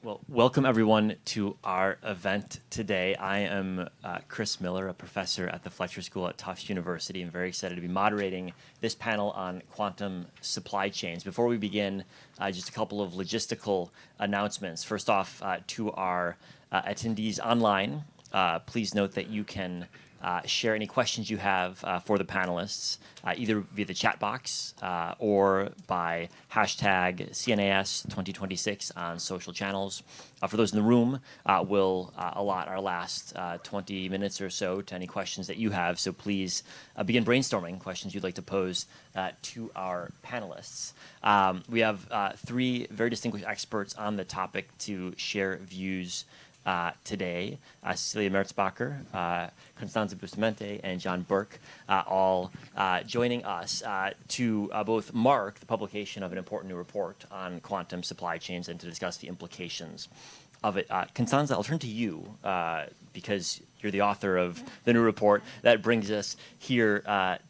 Well, welcome everyone to our event today. I am Chris Miller, a professor at the Fletcher School at Tufts University. I'm very excited to be moderating this panel on quantum supply chains. Before we begin, just a couple of logistical announcements. First off, to our attendees online, please note that you can share any questions you have for the panelists, either via the chat box or by hashtag CNAS 2026 on social channels. For those in the room, we'll allot our last 20 minutes or so to any questions that you have. So please begin brainstorming questions you'd like to pose to our panelists. We have three very distinguished experts on the topic to share views today. Cecilia Merzbacher, Constanza Bustamante, and John Burke, all joining us to both mark the publication of an important new report on quantum supply chains and to discuss the implications of it. Constanza, I'll turn to you because you're the author of the new report that brings us here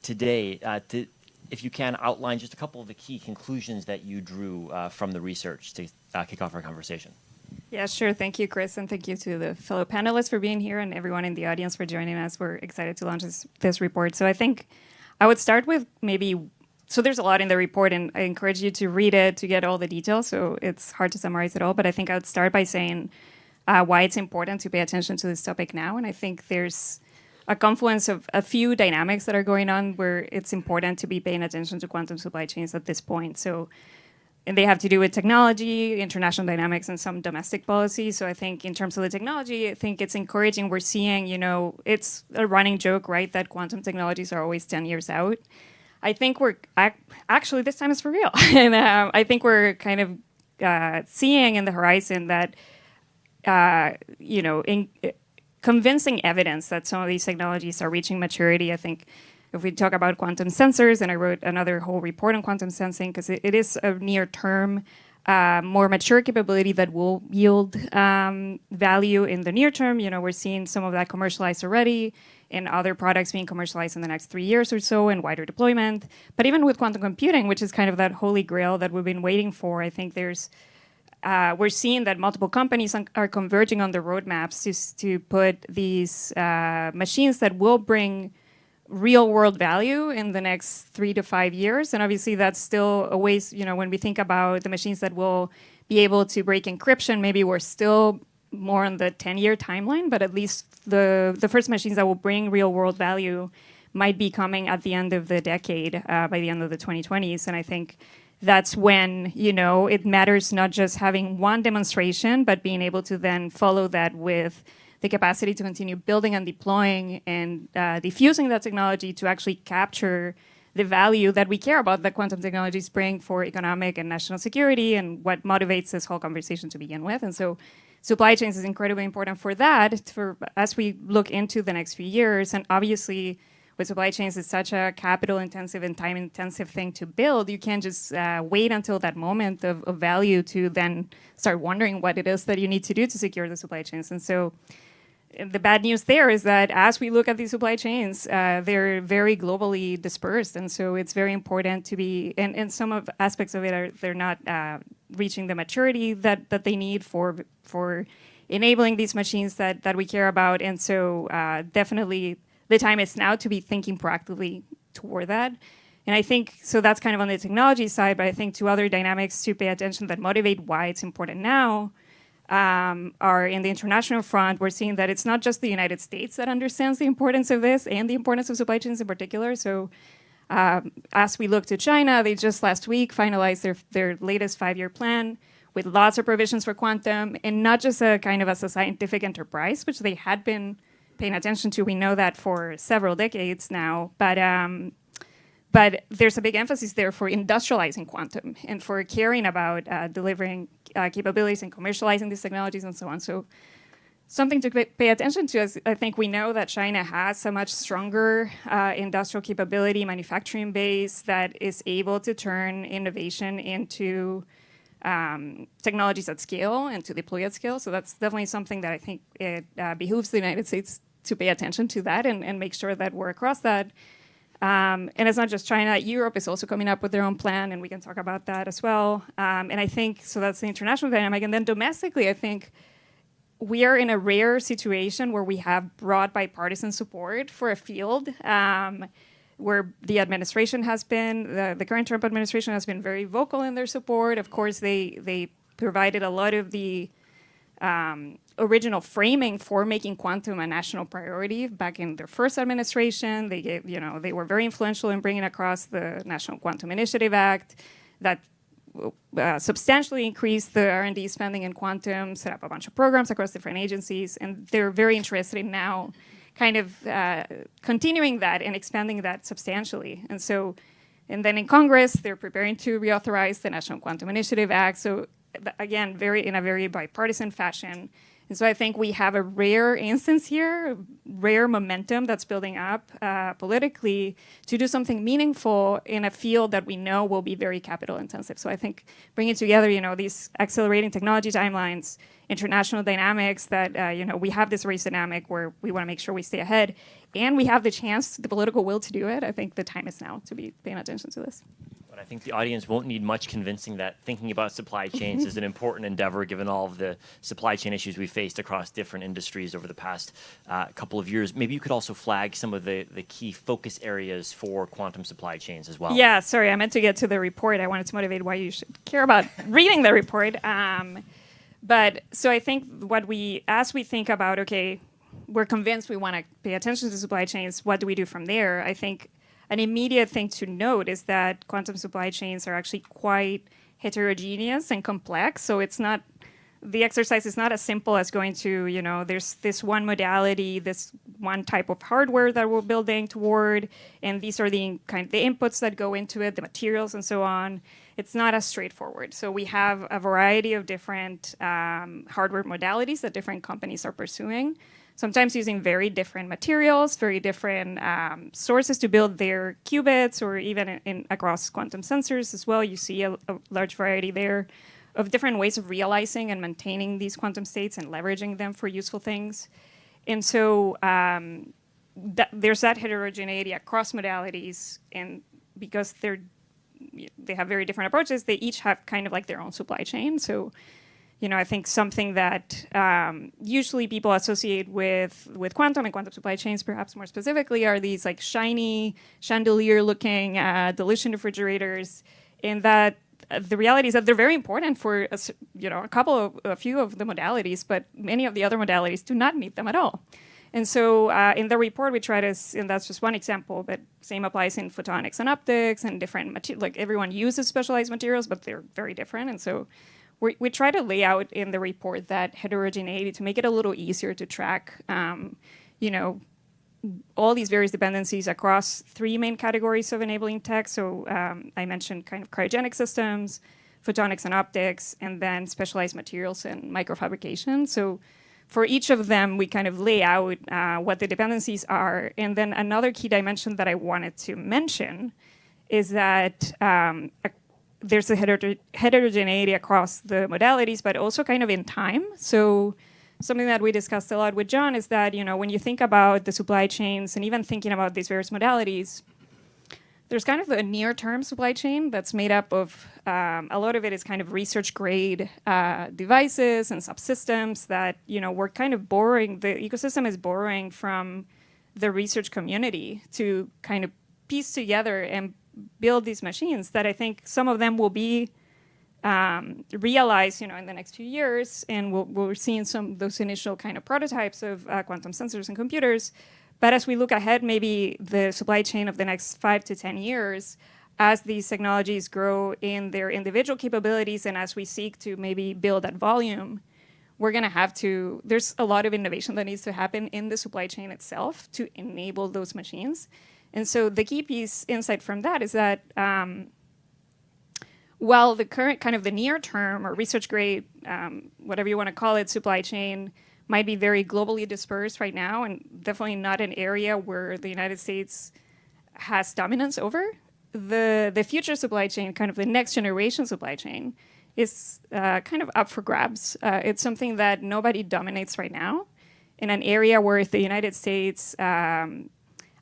today. If you can, outline just a couple of the key conclusions that you drew from the research to kick off our conversation. Yeah, sure. Thank you, Chris, and thank you to the fellow panelists for being here and everyone in the audience for joining us. We're excited to launch this report. So I think I would start with so there's a lot in the report, and I encourage you to read it to get all the details, so it's hard to summarize it all, but I think I would start by saying why it's important to pay attention to this topic now, and I think there's a confluence of a few dynamics that are going on where it's important to be paying attention to quantum supply chains at this point. And they have to do with technology, international dynamics, and some domestic policy. So I think in terms of the technology, I think it's encouraging. We're seeing, it's a running joke, right, that quantum technologies are always 10 years out. I think actually this time it's for real. And I think we're kind of seeing in the horizon that, convincing evidence that some of these technologies are reaching maturity. I think if we talk about quantum sensors, and I wrote another whole report on quantum sensing because it is a near-term, more mature capability that will yield value in the near term. We're seeing some of that commercialized already and other products being commercialized in the next 3 years or so in wider deployment. But even with quantum computing, which is kind of that holy grail that we've been waiting for, I think we're seeing that multiple companies are converging on the roadmaps to put these machines that will bring real world value in the next 3 to 5 years. And obviously that's still a ways, when we think about the machines that will be able to break encryption, maybe we're still more on the 10-year timeline, but at least the first machines that will bring real world value might be coming at the end of the decade, by the end of the 2020s. And I think that's when, it matters not just having one demonstration, but being able to then follow that with the capacity to continue building and deploying and diffusing that technology to actually capture the value that we care about that quantum technologies bring for economic and national security and what motivates this whole conversation to begin with. And so supply chains is incredibly important for that, as we look into the next few years. And obviously, with supply chains, it's such a capital-intensive and time-intensive thing to build. You can't just wait until that moment of value to then start wondering what it is that you need to do to secure the supply chains. And so the bad news there is that as we look at these supply chains, they're very globally dispersed. And so it's very important to be, and some of aspects of it they're not reaching the maturity that they need for enabling these machines that we care about. And so definitely the time is now to be thinking proactively toward that. And I think, so that's kind of on the technology side, but I think two other dynamics to pay attention that motivate why it's important now are in the international front. We're seeing that it's not just the United States that understands the importance of this and the importance of supply chains in particular. So as we look to China, they just last week finalized their latest 5-year plan with lots of provisions for quantum, and not just as a scientific enterprise, which they had been paying attention to. We know that for several decades now, but there's a big emphasis there for industrializing quantum and for caring about delivering capabilities and commercializing these technologies and so on. So something to pay attention to is I think we know that China has a much stronger industrial capability, manufacturing base that is able to turn innovation into technologies at scale and to deploy at scale. So that's definitely something that I think it behooves the United States to pay attention to that and make sure that we're across that. And it's not just China. Europe is also coming up with their own plan, and we can talk about that as well. And I think, so that's the international dynamic. And then domestically, I think we are in a rare situation where we have broad bipartisan support for a field where the administration has been, the current Trump administration has been very vocal in their support. Of course, they provided a lot of the original framing for making quantum a national priority back in their first administration. They gave, they were very influential in bringing across the National Quantum Initiative Act that substantially increased the R&D spending in quantum, set up a bunch of programs across different agencies, and they're very interested in now kind of continuing that and expanding that substantially. And then in Congress, they're preparing to reauthorize the National Quantum Initiative Act. So again, in a very bipartisan fashion. And so I think we have a rare instance here, rare momentum that's building up politically to do something meaningful in a field that we know will be very capital intensive. So I think bringing together, these accelerating technology timelines, international dynamics that, we have this race dynamic where we want to make sure we stay ahead, and we have the chance, the political will to do it. I think the time is now to be paying attention to this. But I think the audience won't need much convincing that thinking about supply chains is an important endeavor, given all of the supply chain issues we faced across different industries over the past couple of years. Maybe you could also flag some of the key focus areas for quantum supply chains as well. Yeah, sorry, I meant to get to the report. I wanted to motivate why you should care about reading the report. But so I think as we think about, okay, we're convinced we want to pay attention to supply chains, what do we do from there? I think an immediate thing to note is that quantum supply chains are actually quite heterogeneous and complex. So the exercise is not as simple as going to, there's this one modality, this one type of hardware that we're building toward, and these are the inputs that go into it, the materials and so on. It's not as straightforward. So we have a variety of different hardware modalities that different companies are pursuing, sometimes using very different materials, very different sources to build their qubits, or even across quantum sensors as well. You see a large variety there of different ways of realizing and maintaining these quantum states and leveraging them for useful things. And so there's that heterogeneity across modalities, and because they have very different approaches, they each have kind of like their own supply chain. So I think something that usually people associate with quantum and quantum supply chains, perhaps more specifically, are these like shiny, chandelier-looking dilution refrigerators. And that the reality is that they're very important for a few of the modalities, but many of the other modalities do not need them at all. And so in the report, we try to, and that's just one example, but same applies in photonics and optics and different materials. Like everyone uses specialized materials, but they're very different. And so we try to lay out in the report that heterogeneity to make it a little easier to track, all these various dependencies across three main categories of enabling tech. So I mentioned kind of cryogenic systems, photonics and optics, and then specialized materials and microfabrication. So for each of them, we kind of lay out what the dependencies are. And then another key dimension that I wanted to mention is that there's a heterogeneity across the modalities, but also kind of in time. So something that we discussed a lot with John is that, when you think about the supply chains and even thinking about these various modalities, there's kind of a near-term supply chain that's made up of, a lot of it is kind of research-grade devices and subsystems that, we're kind of borrowing, the ecosystem is borrowing from the research community to kind of piece together and build these machines that I think some of them will be realized, in the next few years, and we're seeing some of those initial kind of prototypes of quantum sensors and computers. But as we look ahead, maybe the supply chain of the next 5 to 10 years, as these technologies grow in their individual capabilities and as we seek to maybe build at volume, we're going to have to, there's a lot of innovation that needs to happen in the supply chain itself to enable those machines. And so the key piece insight from that is that while the current kind of the near term or research grade, whatever you want to call it, supply chain might be very globally dispersed right now and definitely not an area where the United States has dominance over, the future supply chain, kind of the next generation supply chain, is kind of up for grabs. It's something that nobody dominates right now in an area where if the United States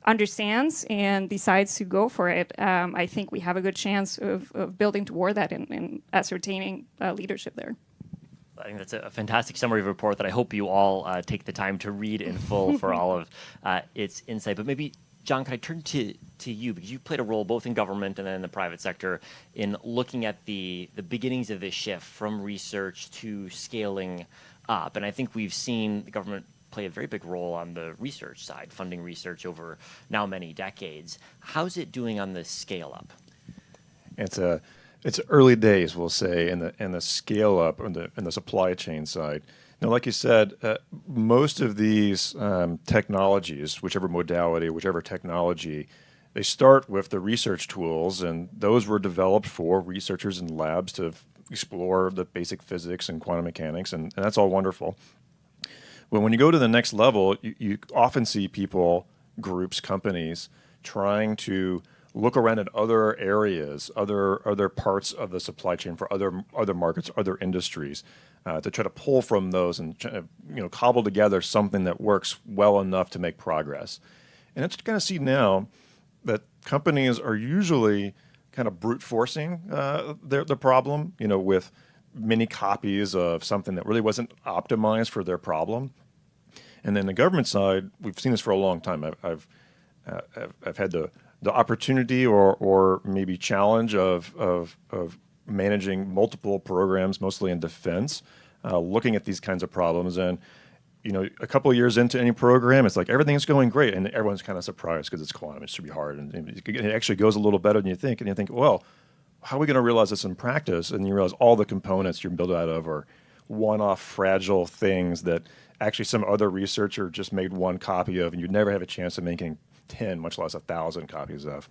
understands and decides to go for it, I think we have a good chance of building toward that and ascertaining leadership there. I think that's a fantastic summary of a report that I hope you all take the time to read in full for all of its insight. But maybe, John, could I turn to you, because you played a role both in government and then in the private sector in looking at the beginnings of this shift from research to scaling up. And I think we've seen the government play a very big role on the research side, funding research over now many decades. How's it doing on the scale up? It's early days, we'll say, in the scale up in the supply chain side. Now, like you said, most of these technologies, whichever modality, whichever technology, they start with the research tools, and those were developed for researchers in labs to explore the basic physics and quantum mechanics, and that's all wonderful. But when you go to the next level, you often see people, groups, companies trying to look around at other areas, other parts of the supply chain for other markets, other industries, to try to pull from those and cobble together something that works well enough to make progress. And it's going to see now that companies are usually kind of brute forcing the problem, with many copies of something that really wasn't optimized for their problem. And then the government side, we've seen this for a long time. I've had the opportunity or maybe challenge of managing multiple programs, mostly in defense, looking at these kinds of problems. And a couple of years into any program, it's like everything's going great, and everyone's kind of surprised because it's quantum. It should be hard, and it actually goes a little better than you think. And you think, well, how are we going to realize this in practice? And you realize all the components you're built out of are one-off fragile things that actually some other researcher just made one copy of, and you'd never have a chance of making 10, much less 1,000 copies of.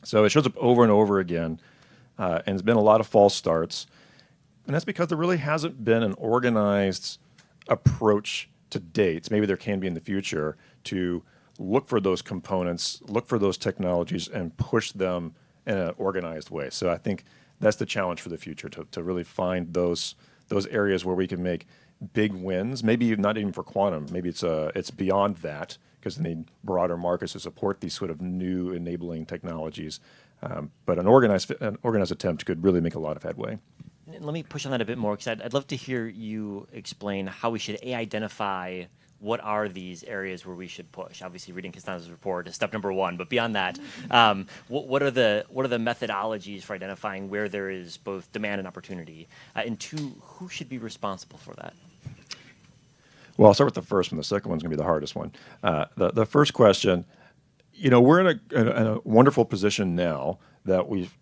So it shows up over and over again, and it's been a lot of false starts. And that's because there really hasn't been an organized approach to date, maybe there can be in the future, to look for those components, look for those technologies, and push them in an organized way. So I think that's the challenge for the future, to really find those areas where we can make big wins, maybe not even for quantum, maybe it's beyond that, because they need broader markets to support these sort of new enabling technologies. But an organized attempt could really make a lot of headway. And let me push on that a bit more, because I'd love to hear you explain how we should identify what are these areas where we should push. Obviously, reading Constanza's report is step number one, but beyond that, what are the methodologies for identifying where there is both demand and opportunity? And two, who should be responsible for that? Well, I'll start with the first one. The second one's going to be the hardest one. The first question, we're in a wonderful position now that we've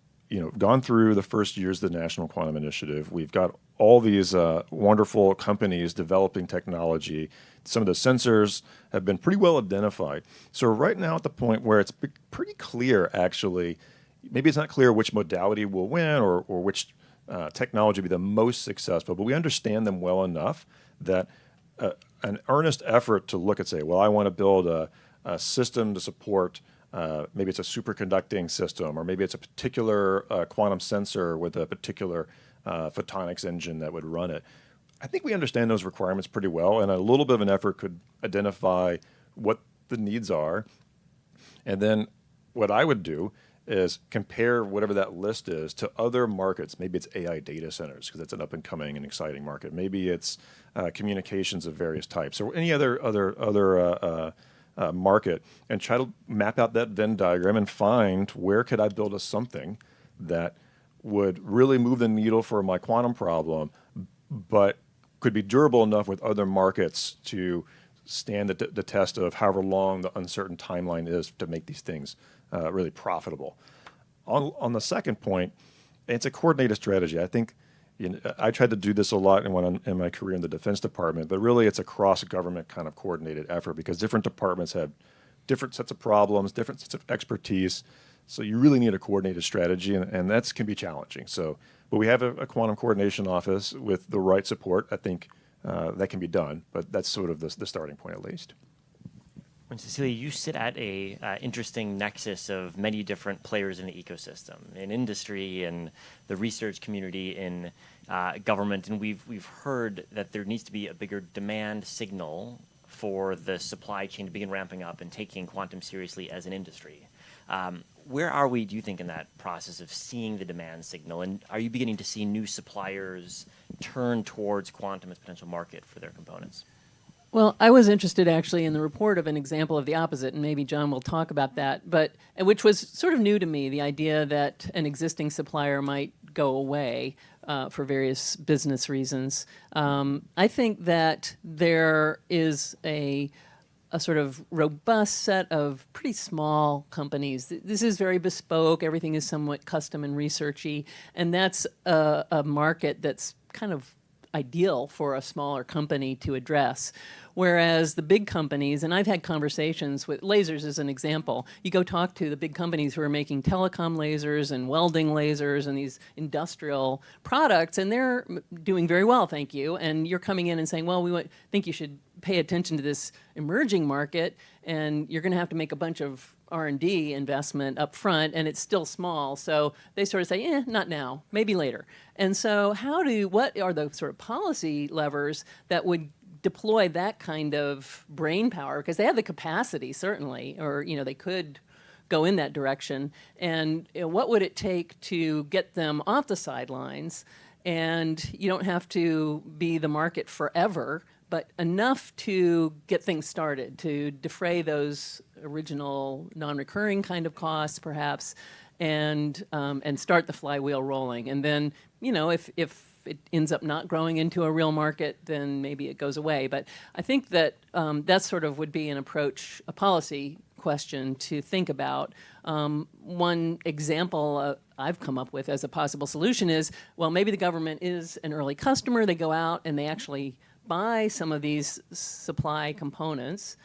gone through the first years of the National Quantum Initiative. We've got all these wonderful companies developing technology. Some of the sensors have been pretty well identified. So right now at the point where it's pretty clear, actually, maybe it's not clear which modality will win or which technology will be the most successful, but we understand them well enough that an earnest effort to look at, say, well, I want to build a system to support, maybe it's a superconducting system, or maybe it's a particular quantum sensor with a particular photonics engine that would run it. I think we understand those requirements pretty well, and a little bit of an effort could identify what the needs are. And then what I would do is compare whatever that list is to other markets. Maybe it's AI data centers, because that's an up-and-coming and exciting market. Maybe it's communications of various types, or any other market, and try to map out that Venn diagram and find where could I build something that would really move the needle for my quantum problem, but could be durable enough with other markets to stand the test of however long the uncertain timeline is to make these things really profitable. On the second point, it's a coordinated strategy. I think I tried to do this a lot in my career in the Defense Department, but really it's a cross-government kind of coordinated effort, because different departments have different sets of problems, different sets of expertise. So you really need a coordinated strategy, and that can be challenging. But we have a quantum coordination office with the right support. I think that can be done, but that's sort of the starting point, at least. When Cecilia, you sit at a interesting nexus of many different players in the ecosystem, in industry, in the research community, in government, and we've heard that there needs to be a bigger demand signal for the supply chain to begin ramping up and taking quantum seriously as an industry. Where are we, do you think, in that process of seeing the demand signal? And are you beginning to see new suppliers turn towards quantum as a potential market for their components? Well, I was interested actually in the report of an example of the opposite, and maybe John will talk about that, but which was sort of new to me, the idea that an existing supplier might go away for various business reasons. I think that there is a sort of robust set of pretty small companies. This is very bespoke. Everything is somewhat custom and researchy, and that's a market that's kind of ideal for a smaller company to address. Whereas the big companies, and I've had conversations with lasers as an example, you go talk to the big companies who are making telecom lasers and welding lasers and these industrial products, and they're doing very well, thank you. And you're coming in and saying, well, we think you should pay attention to this emerging market, and you're going to have to make a bunch of R&D investment up front, and it's still small. So they sort of say, not now, maybe later. And so what are the sort of policy levers that would deploy that kind of brain power? Because they have the capacity, certainly, or, they could go in that direction. And what would it take to get them off the sidelines? And you don't have to be the market forever, but enough to get things started, to defray those original non-recurring kind of costs, perhaps, and start the flywheel rolling. And then, if it ends up not growing into a real market, then maybe it goes away. But I think that that sort of would be an approach, a policy question to think about. One example I've come up with as a possible solution is, well, maybe the government is an early customer. They go out and they actually buy some of these supply components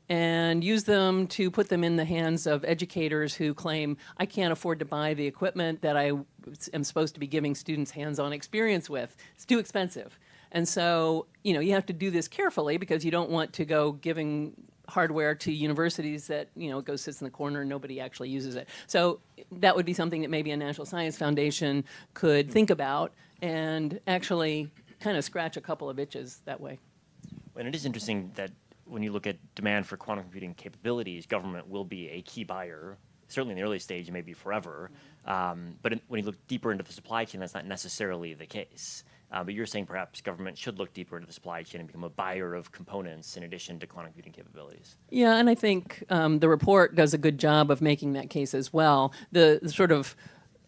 and use them to put them in the hands of educators who claim, I can't afford to buy the equipment that I am supposed to be giving students hands-on experience with. It's too expensive. And so, you have to do this carefully because you don't want to go giving hardware to universities that, it goes sits in the corner and nobody actually uses it. So that would be something that maybe a National Science Foundation could think about and actually kind of scratch a couple of itches that way. And it is interesting that when you look at demand for quantum computing capabilities, government will be a key buyer, certainly in the early stage, maybe forever. But when you look deeper into the supply chain, that's not necessarily the case. But you're saying perhaps government should look deeper into the supply chain and become a buyer of components in addition to quantum computing capabilities. Yeah, and I think the report does a good job of making that case as well. The sort of,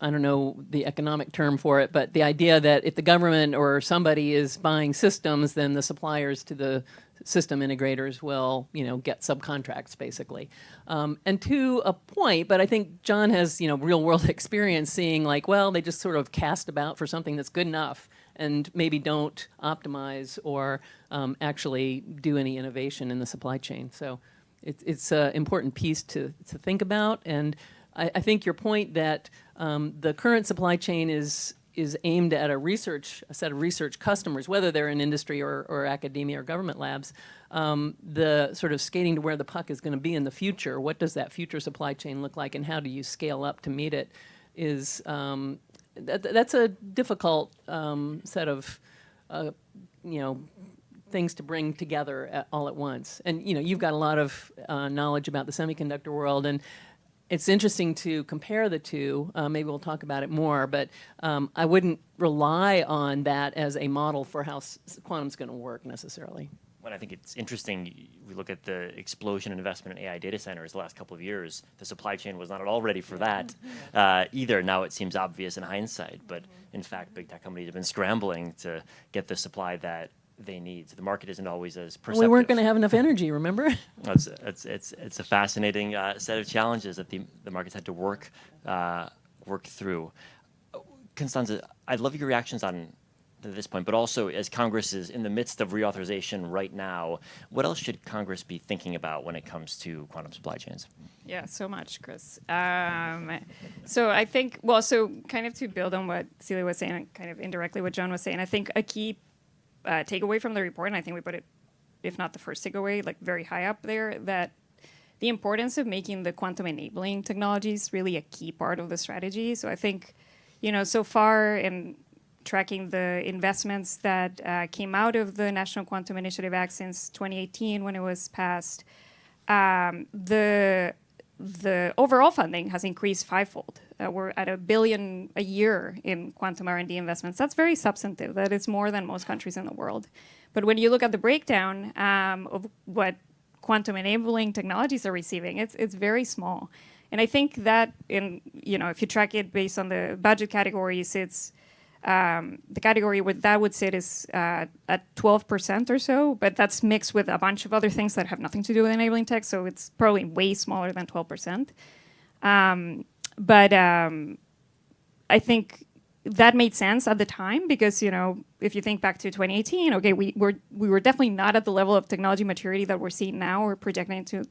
I don't know the economic term for it, but the idea that if the government or somebody is buying systems, then the suppliers to the system integrators will, get subcontracts, basically. And to a point, but I think John has, real world experience seeing they just sort of cast about for something that's good enough and maybe don't optimize or actually do any innovation in the supply chain. So it's an important piece to think about. And I think your point that the current supply chain is aimed at a set of research customers, whether they're in industry or academia or government labs, the sort of skating to where the puck is going to be in the future. What does that future supply chain look like, and how do you scale up to meet it? Is that's a difficult set of things to bring together all at once. And you've got a lot of knowledge about the semiconductor world, and it's interesting to compare the two. Maybe we'll talk about it more, but I wouldn't rely on that as a model for how quantum's going to work necessarily. Well, I think it's interesting. We look at the explosion in investment in AI data centers the last couple of years. The supply chain was not at all ready for that either. Now it seems obvious in hindsight, but in fact, big tech companies have been scrambling to get the supply that they need. So the market isn't always as perceptive. We weren't going to have enough energy, remember? It's a fascinating set of challenges that the markets had to work through. Constanza, I'd love your reactions on to this point, but also as Congress is in the midst of reauthorization right now, what else should Congress be thinking about when it comes to quantum supply chains? Yeah, so much, Chris. So I think, kind of to build on what Celia was saying, and kind of indirectly what John was saying, I think a key takeaway from the report, and I think we put it, if not the first takeaway, very high up there, that the importance of making the quantum enabling technologies really a key part of the strategy. So I think, so far, and tracking the investments that came out of the National Quantum Initiative Act since 2018 when it was passed, the overall funding has increased fivefold. We're at $1 billion a year in quantum R&D investments. That's very substantive. That is more than most countries in the world. But when you look at the breakdown of what quantum enabling technologies are receiving, it's very small. And I think that if you track it based on the budget categories, it's the category where that would sit is at 12% or so, but that's mixed with a bunch of other things that have nothing to do with enabling tech, so it's probably way smaller than 12%. But I think that made sense at the time because, if you think back to 2018, okay, we were definitely not at the level of technology maturity that we're seeing now or projecting into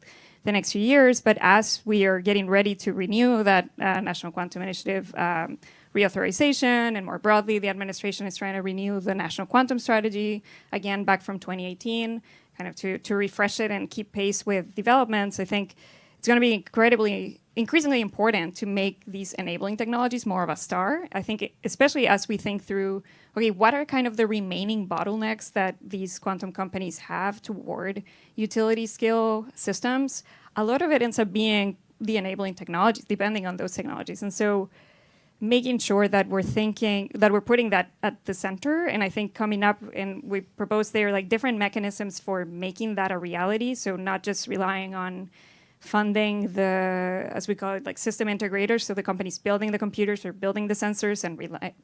the next few years. But as we are getting ready to renew that National Quantum Initiative reauthorization, and more broadly, the administration is trying to renew the National Quantum Strategy, again, back from 2018, kind of to refresh it and keep pace with developments. I think it's going to be increasingly important to make these enabling technologies more of a star. I think especially as we think through, okay, what are kind of the remaining bottlenecks that these quantum companies have toward utility scale systems? A lot of it ends up being the enabling technologies, depending on those technologies. And so making sure that we're putting that at the center, and I think coming up, and we propose there like different mechanisms for making that a reality. So not just relying on funding the, as we call it, like system integrators, so the companies building the computers or building the sensors and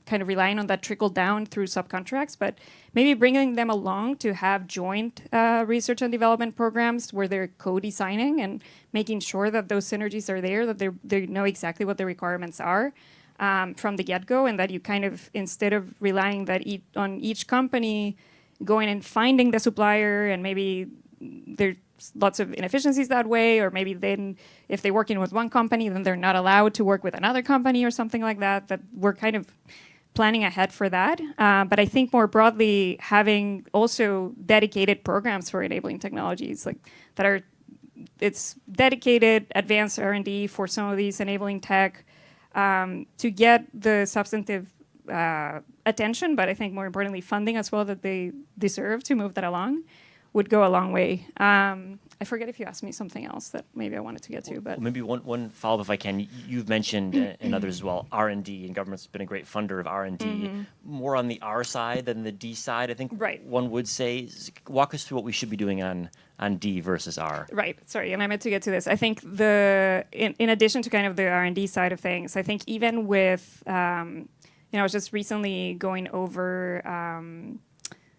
kind of relying on that trickle down through subcontracts, but maybe bringing them along to have joint research and development programs where they're co-designing and making sure that those synergies are there, that they know exactly what the requirements are from the get-go, and that you kind of, instead of relying on each company going and finding the supplier, and maybe there's lots of inefficiencies that way, or maybe then if they're working with one company, then they're not allowed to work with another company or something like that, that we're kind of planning ahead for that. But I think more broadly, having also dedicated programs for enabling technologies it's dedicated advanced R&D for some of these enabling tech to get the substantive attention, but I think more importantly, funding as well that they deserve to move that along, would go a long way. I forget if you asked me something else that maybe I wanted to get to, but maybe one follow-up if I can. You've mentioned and others as well, R&D, and government's been a great funder of R&D, more on the R side than the D side, I think. Right. One would say. Walk us through what we should be doing on D versus R. Right. Sorry, and I meant to get to this. I think in addition to kind of the R&D side of things, I think even with I was just recently going over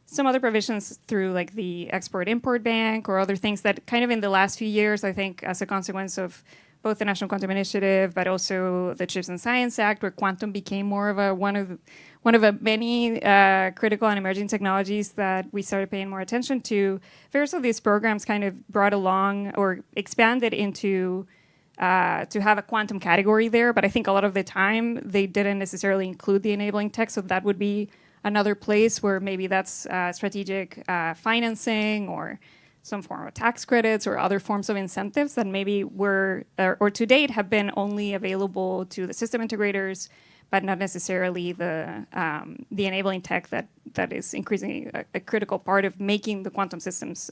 some other provisions through like the Export-Import Bank or other things that kind of in the last few years, I think as a consequence of both the National Quantum Initiative, but also the CHIPS and Science Act, where quantum became more of one of many critical and emerging technologies that we started paying more attention to. Various of these programs kind of brought along or expanded into to have a quantum category there, but I think a lot of the time they didn't necessarily include the enabling tech, so that would be another place where maybe that's strategic financing or some form of tax credits or other forms of incentives that maybe were, or to date have been only available to the system integrators, but not necessarily the enabling tech that is increasingly a critical part of making the quantum systems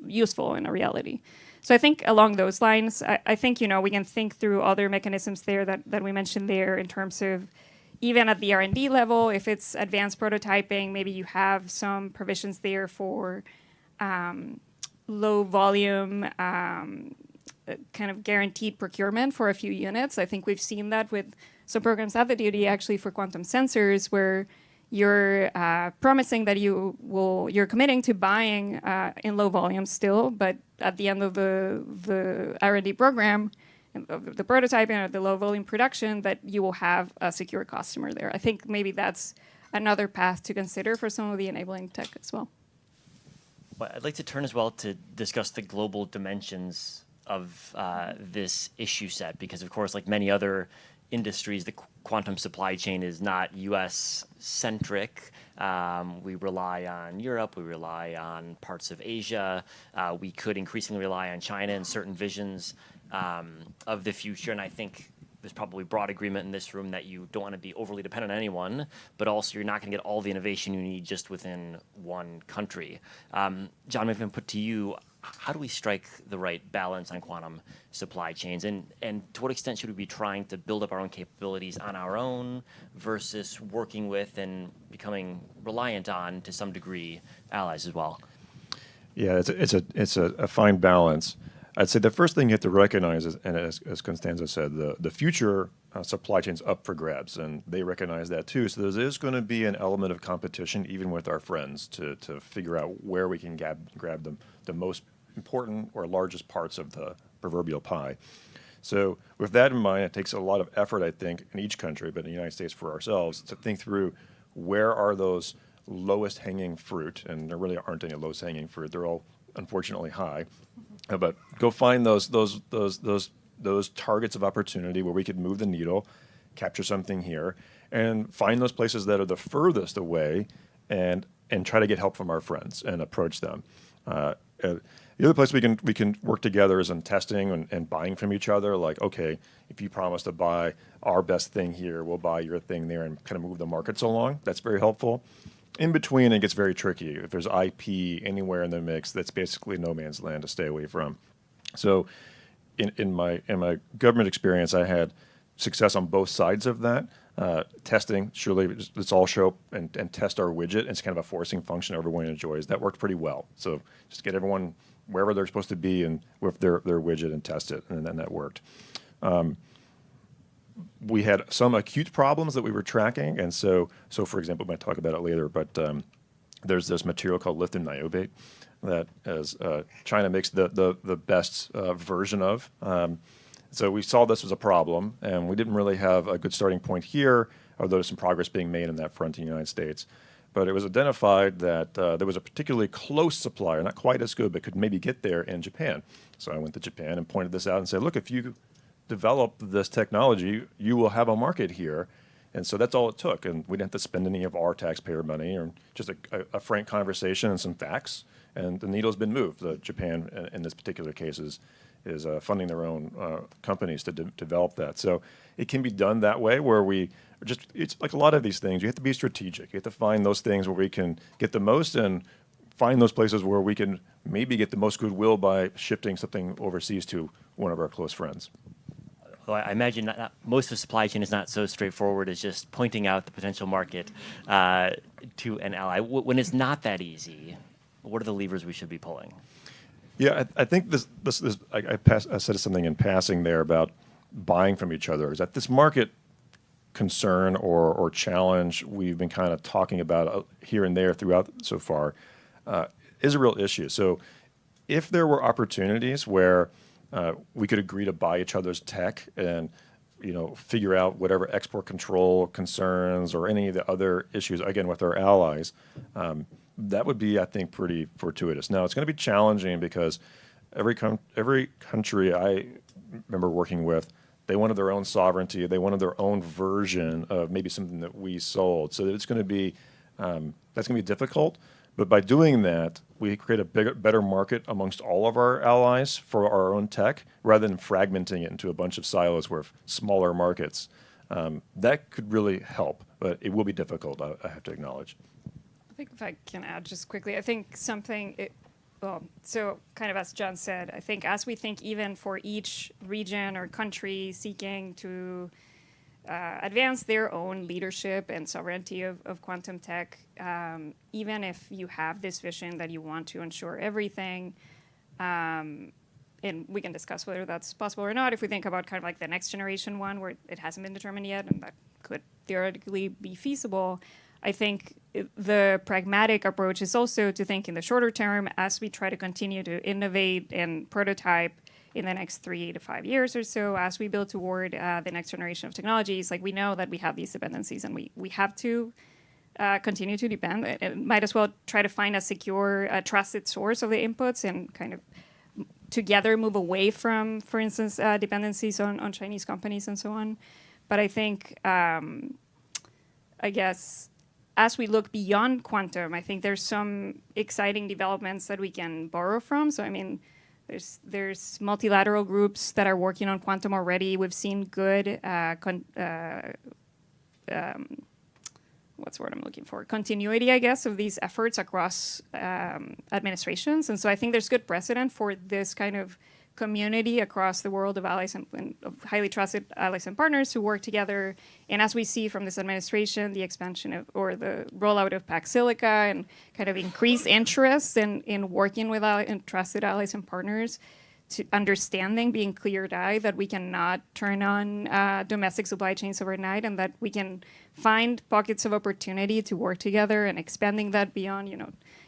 useful in a reality. So I think along those lines, I think we can think through other mechanisms there that we mentioned there in terms of even at the R&D level, if it's advanced prototyping, maybe you have some provisions there for low volume, kind of guaranteed procurement for a few units. I think we've seen that with some programs at the DoD actually for quantum sensors, where you're promising that you're committing to buying in low volume still, but at the end of the R&D program, the prototyping or the low volume production, that you will have a secure customer there. I think maybe that's another path to consider for some of the enabling tech as well. Well, I'd like to turn as well to discuss the global dimensions of this issue set, because of course, like many other industries, the quantum supply chain is not US centric. We rely on Europe, we rely on parts of Asia. We could increasingly rely on China and certain visions of the future. And I think there's probably broad agreement in this room that you don't want to be overly dependent on anyone, but also you're not going to get all the innovation you need just within one country. John, maybe I'm put to you, how do we strike the right balance on quantum supply chains? And to what extent should we be trying to build up our own capabilities on our own versus working with and becoming reliant on, to some degree, allies as well? Yeah, it's a fine balance. I'd say the first thing you have to recognize is, and as Constanza said, the future supply chain's up for grabs, and they recognize that too. So there is going to be an element of competition, even with our friends, to figure out where we can grab the most important or largest parts of the proverbial pie. So with that in mind, it takes a lot of effort, I think, in each country, but in the United States for ourselves, to think through where are those lowest hanging fruit, and there really aren't any lowest hanging fruit. They're all unfortunately high. But go find those targets of opportunity where we could move the needle, capture something here, and find those places that are the furthest away, and try to get help from our friends and approach them. The other place we can work together is in testing and buying from each other. Like, okay, if you promise to buy our best thing here, we'll buy your thing there, and kind of move the markets along. That's very helpful. In between, it gets very tricky. If there's IP anywhere in the mix, that's basically no man's land to stay away from. So in my government experience, I had success on both sides of that. Testing, surely let's all show up and test our widget. It's kind of a forcing function everyone enjoys. That worked pretty well. So just get everyone wherever they're supposed to be and with their widget and test it, and then that worked. We had some acute problems that we were tracking, and so for example, we might talk about it later, but there's this material called lithium niobate that China makes the best version of. So we saw this was a problem, and we didn't really have a good starting point here, although there's some progress being made in that front in the United States. But it was identified that there was a particularly close supplier, not quite as good, but could maybe get there in Japan. So I went to Japan and pointed this out and said, look, if you develop this technology, you will have a market here. And so that's all it took. And we didn't have to spend any of our taxpayer money, or just a frank conversation and some facts. And the needle's been moved. Japan, in this particular case, is funding their own companies to develop that. So it can be done that way, where it's like a lot of these things, you have to be strategic. You have to find those things where we can get the most, and find those places where we can maybe get the most goodwill by shifting something overseas to one of our close friends. Well, I imagine not most of the supply chain is not so straightforward as just pointing out the potential market to an ally. When it's not that easy, what are the levers we should be pulling? Yeah, I think I said something in passing there about buying from each other. Is that this market concern or challenge we've been kind of talking about here and there throughout so far is a real issue. So if there were opportunities where we could agree to buy each other's tech and figure out whatever export control concerns or any of the other issues, again, with our allies, that would be, I think, pretty fortuitous. Now, it's going to be challenging because every country I remember working with, they wanted their own sovereignty. They wanted their own version of maybe something that we sold. So it's going to be that's going to be difficult. But by doing that, we create a better market amongst all of our allies for our own tech, rather than fragmenting it into a bunch of silos with smaller markets. That could really help, but it will be difficult, I have to acknowledge. I think if I can add just quickly, I think so kind of as John said, I think as we think even for each region or country seeking to advance their own leadership and sovereignty of quantum tech, even if you have this vision that you want to ensure everything, and we can discuss whether that's possible or not, if we think about kind of like the next generation one where it hasn't been determined yet and that could theoretically be feasible, I think the pragmatic approach is also to think in the shorter term as we try to continue to innovate and prototype in the next 3 to 5 years or so, as we build toward the next generation of technologies. Like, we know that we have these dependencies, and we have to continue to depend. It might as well try to find a secure, trusted source of the inputs and kind of together move away from, for instance, dependencies on Chinese companies and so on. But I think, I guess, as we look beyond quantum, I think there's some exciting developments that we can borrow from. So, I mean, There's multilateral groups that are working on quantum already. We've seen good what's the word I'm looking for? Continuity, I guess, of these efforts across administrations. And so I think there's good precedent for this kind of community across the world of allies and of highly trusted allies and partners who work together. And as we see from this administration, the expansion of, or the rollout of Pax Silica and kind of increased interest in working with trusted allies and partners, to understanding, being clear-eyed that we cannot turn on domestic supply chains overnight, and that we can find pockets of opportunity to work together, and expanding that beyond,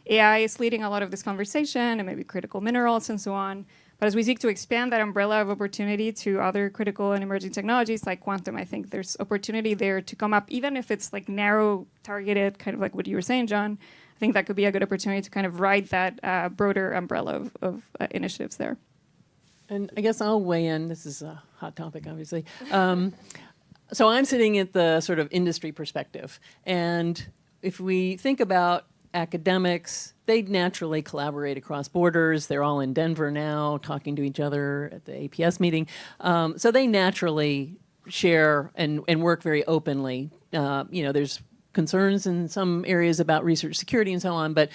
AI is leading a lot of this conversation, and maybe critical minerals and so on. But as we seek to expand that umbrella of opportunity to other critical and emerging technologies like quantum, I think there's opportunity there to come up, even if it's like narrow, targeted, kind of like what you were saying, John. I think that could be a good opportunity to kind of ride that broader umbrella of initiatives there. And I guess I'll weigh in. This is a hot topic, obviously. So I'm sitting at the sort of industry perspective. And if we think about academics, they naturally collaborate across borders. They're all in Denver now, talking to each other at the APS meeting. So they naturally share and work very openly. There's concerns in some areas about research security and so on, but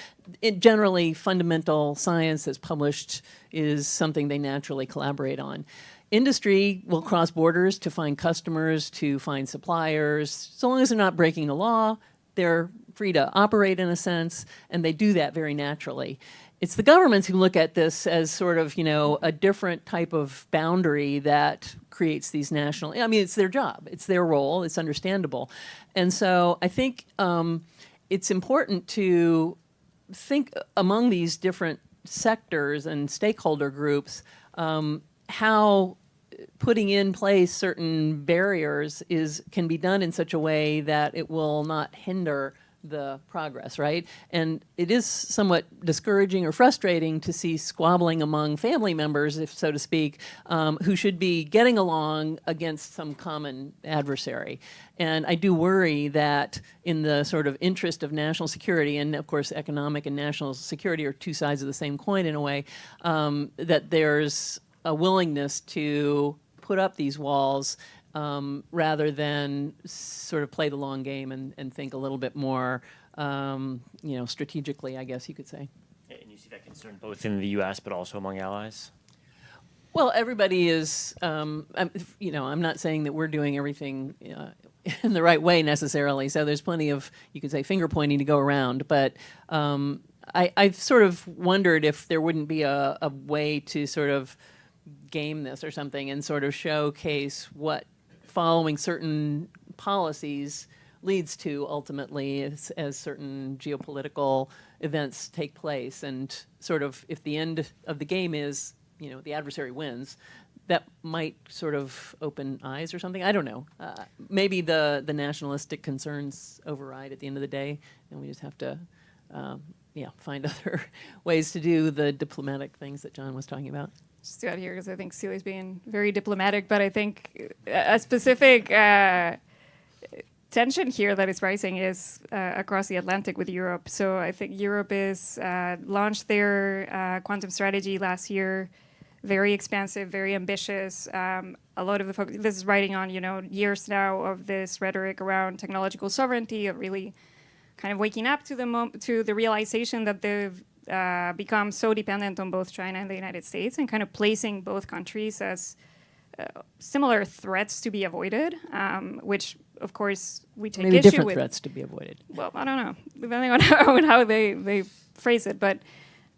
generally fundamental science that's published is something they naturally collaborate on. Industry will cross borders to find customers, to find suppliers. So long as they're not breaking the law, they're free to operate in a sense, and they do that very naturally. It's the governments who look at this as sort of, a different type of boundary that creates these national, it's their job, it's their role, it's understandable. And so I think it's important to think among these different sectors and stakeholder groups how putting in place certain barriers can be done in such a way that it will not hinder the progress, right? And it is somewhat discouraging or frustrating to see squabbling among family members, if so to speak, who should be getting along against some common adversary. And I do worry that in the sort of interest of national security, and of course economic and national security are two sides of the same coin in a way, that there's a willingness to put up these walls rather than sort of play the long game and think a little bit more, strategically, I guess you could say. And you see that concern both in the U.S. but also among allies? Well, everybody is, I'm not saying that we're doing everything in the right way necessarily, so there's plenty of, you could say, finger pointing to go around, but I've sort of wondered if there wouldn't be a way to sort of game this or something and sort of showcase what following certain policies leads to ultimately as certain geopolitical events take place. And sort of if the end of the game is, the adversary wins, that might sort of open eyes or something. I don't know. Maybe the nationalistic concerns override at the end of the day, and we just have to find other ways to do the diplomatic things that John was talking about. Just to add here, because I think Celia's being very diplomatic, but I think a specific tension here that is rising is across the Atlantic with Europe. So I think Europe is launched their quantum strategy last year, very expansive, very ambitious. A lot of the focus, this is riding on, years now of this rhetoric around technological sovereignty, of really kind of waking up to the realization that they've become so dependent on both China and the United States, and kind of placing both countries as similar threats to be avoided, which, of course, we take maybe issue different with. Threats to be avoided. Well, I don't know, depending on how they phrase it. But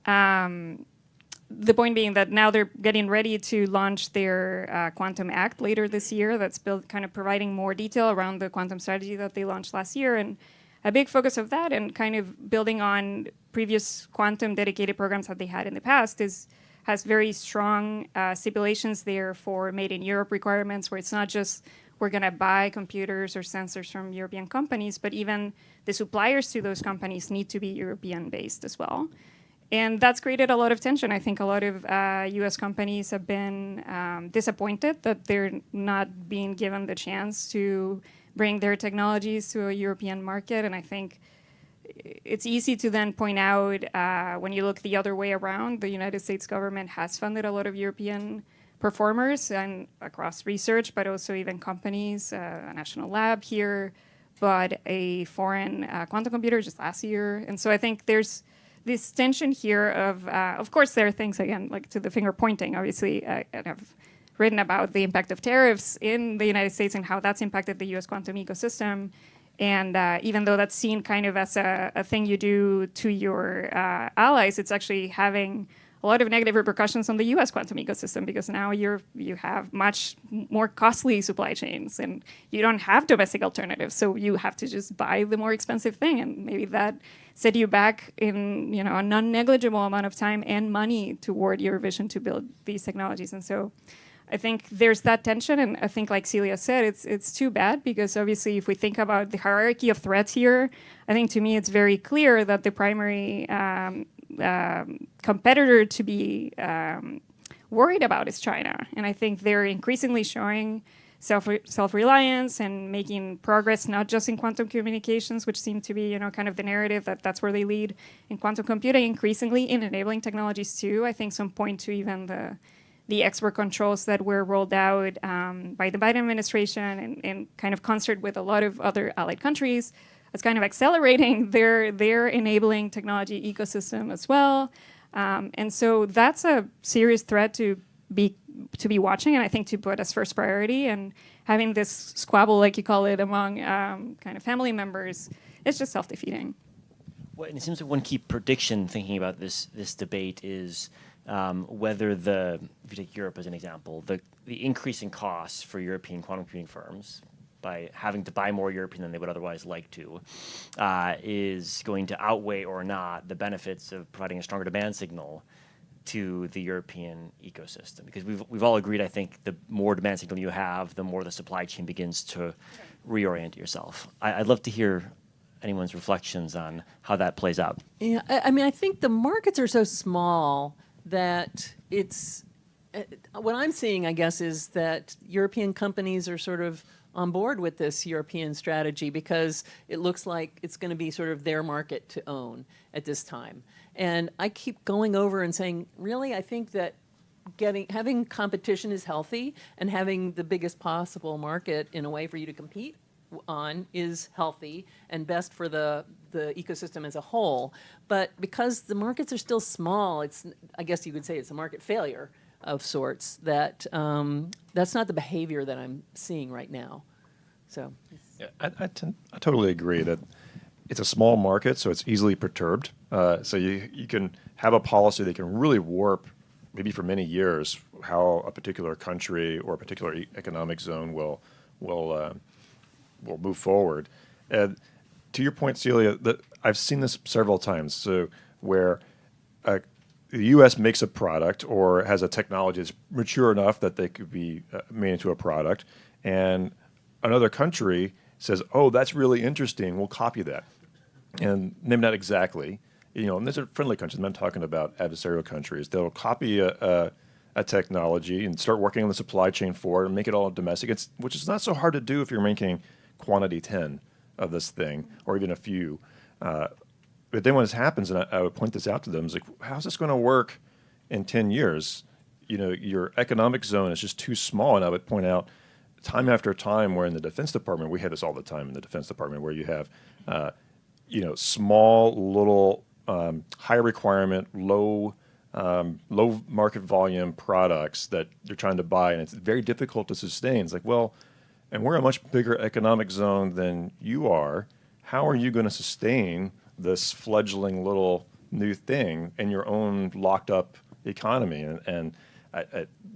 the point being that now they're getting ready to launch their Quantum Act later this year. That's kind of providing more detail around the quantum strategy that they launched last year. And a big focus of that, and kind of building on previous quantum dedicated programs that they had in the past, has very strong stipulations there for made in Europe requirements, where it's not just we're going to buy computers or sensors from European companies, but even the suppliers to those companies need to be European based as well. And that's created a lot of tension. I think a lot of US companies have been disappointed that they're not being given the chance to bring their technologies to a European market. And I think it's easy to then point out when you look the other way around, the United States government has funded a lot of European performers and across research, but also even companies, a national lab here, but a foreign quantum computer just last year. And so I think there's this tension here of course, there are things, again, like to the finger pointing, obviously, and I've written about the impact of tariffs in the United States and how that's impacted the US quantum ecosystem. And even though that's seen kind of as a thing you do to your allies, it's actually having a lot of negative repercussions on the US quantum ecosystem, because now you have much more costly supply chains and you don't have domestic alternatives. So you have to just buy the more expensive thing. And maybe that set you back in a non-negligible amount of time and money toward your vision to build these technologies. And so I think there's that tension, and I think, like Celia said, it's too bad, because obviously if we think about the hierarchy of threats here, I think to me it's very clear that the primary competitor to be worried about is China. And I think they're increasingly showing self-reliance and making progress, not just in quantum communications, which seem to be kind of the narrative that's where they lead, in quantum computing, increasingly in enabling technologies too. I think some point to even the export controls that were rolled out by the Biden administration and kind of concert with a lot of other allied countries. It's kind of accelerating their enabling technology ecosystem as well. And so that's a serious threat to be watching, and I think to put as first priority. And having this squabble, like you call it, among kind of family members, it's just self-defeating. Well, and it seems like one key prediction thinking about this debate is whether if you take Europe as an example, the increasing costs for European quantum computing firms by having to buy more European than they would otherwise like to is going to outweigh or not the benefits of providing a stronger demand signal to the European ecosystem. Because we've all agreed, I think, the more demand signal you have, the more the supply chain begins to reorient yourself. I'd love to hear anyone's reflections on how that plays out. Yeah, I mean, I think the markets are so small that it's what I'm seeing, I guess, is that European companies are sort of on board with this European strategy because it looks like it's going to be sort of their market to own at this time. And I keep going over and saying, really, I think that having competition is healthy, and having the biggest possible market in a way for you to compete on is healthy and best for the ecosystem as a whole. But because the markets are still small, I guess you could say it's a market failure of sorts, that's not the behavior that I'm seeing right now. So yeah, I totally agree that it's a small market, so it's easily perturbed. So you can have a policy that can really warp, maybe for many years, how a particular country or a particular economic zone will move forward. And to your point, Celia, that I've seen this several times. So where the U.S. makes a product or has a technology that's mature enough that they could be made into a product, and another country says, "Oh, that's really interesting. We'll copy that." And maybe not exactly, and these are friendly countries. I'm not talking about adversarial countries. They'll copy a technology and start working on the supply chain for it and make it all domestic, which is not so hard to do if you're making quantity 10 of this thing, or even a few. But then when this happens, and I would point this out to them, it's like, how's this going to work in 10 years? Your economic zone is just too small. And I would point out time after time where in the Defense Department, we have this all the time in the Defense Department, where you have small, little, high requirement, low market volume products that you're trying to buy, and it's very difficult to sustain. It's like, well, and we're a much bigger economic zone than you are. How are you going to sustain this fledgling little new thing in your own locked up economy? And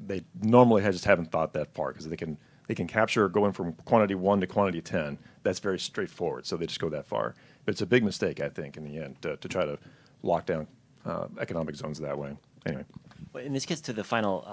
they normally just haven't thought that far, because they can capture going from quantity 1 to quantity 10. That's very straightforward, so they just go that far. But it's a big mistake, I think, in the end, to try to lock down economic zones that way. Anyway. Well, and this gets to the final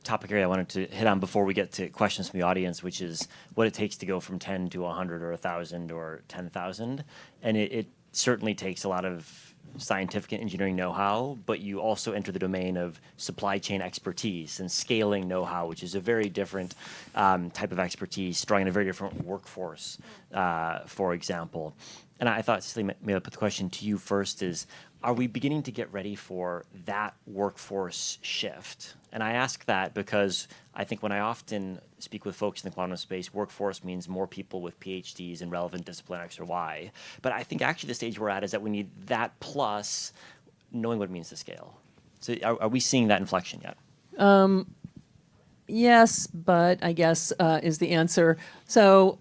topic area I wanted to hit on before we get to questions from the audience, which is what it takes to go from 10 to 100 or 1,000 or 10,000. And it certainly takes a lot of scientific and engineering know-how, but you also enter the domain of supply chain expertise and scaling know-how, which is a very different type of expertise, drawing on a very different workforce, for example. and I thought, Cecilia, maybe I'll put the question to you first is, are we beginning to get ready for that workforce shift? And I ask that because I think when I often speak with folks in the quantum space, workforce means more people with PhDs in relevant discipline X or Y. But I think actually the stage we're at is that we need that plus knowing what it means to scale. So are we seeing that inflection yet? Yes, but I guess is the answer. So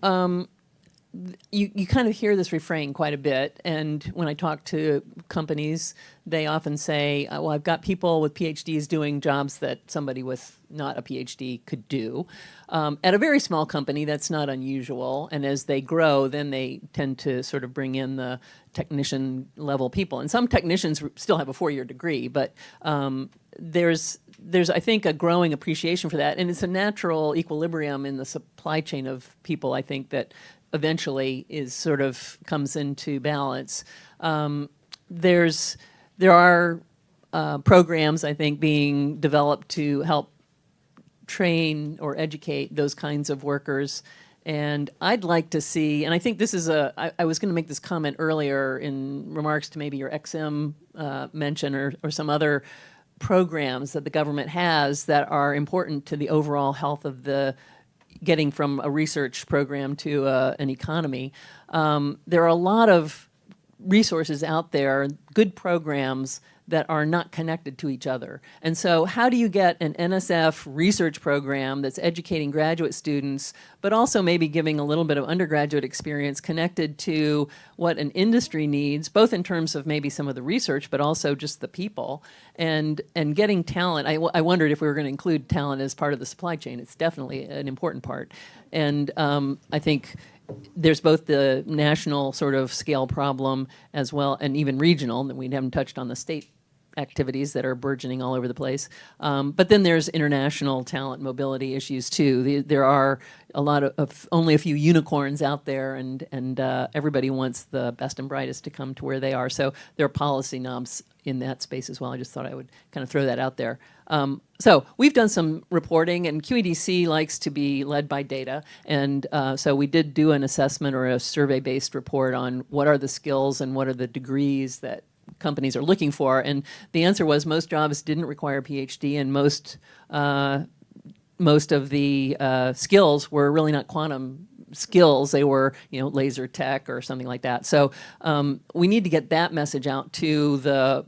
you kind of hear this refrain quite a bit, and when I talk to companies, they often say, well, I've got people with PhDs doing jobs that somebody with not a PhD could do. At a very small company, that's not unusual, and as they grow, then they tend to sort of bring in the technician level people. And some technicians still have a 4-year degree, but there's I think a growing appreciation for that, and it's a natural equilibrium in the supply chain of people, I think, that eventually is sort of comes into balance. There are programs, I think, being developed to help train or educate those kinds of workers. And I'd like to see, and I think this is I was going to make this comment earlier in remarks to maybe your XM mention or some other programs that the government has that are important to the overall health of the getting from a research program to an economy. There are a lot of resources out there, good programs that are not connected to each other. And so how do you get an NSF research program that's educating graduate students, but also maybe giving a little bit of undergraduate experience connected to what an industry needs, both in terms of maybe some of the research, but also just the people, and getting talent. I wondered if we were going to include talent as part of the supply chain. It's definitely an important part. And I think there's both the national sort of scale problem as well, and even regional, that we haven't touched on the state activities that are burgeoning all over the place. But then there's international talent mobility issues too. There are a lot of only a few unicorns out there, and everybody wants the best and brightest to come to where they are. So there are policy knobs in that space as well. I just thought I would kind of throw that out there. So we've done some reporting, and QEDC likes to be led by data. And so we did do an assessment or a survey-based report on what are the skills and what are the degrees that companies are looking for. And the answer was most jobs didn't require a PhD, and most of the skills were really not quantum skills. They were, laser tech or something like that. So we need to get that message out to the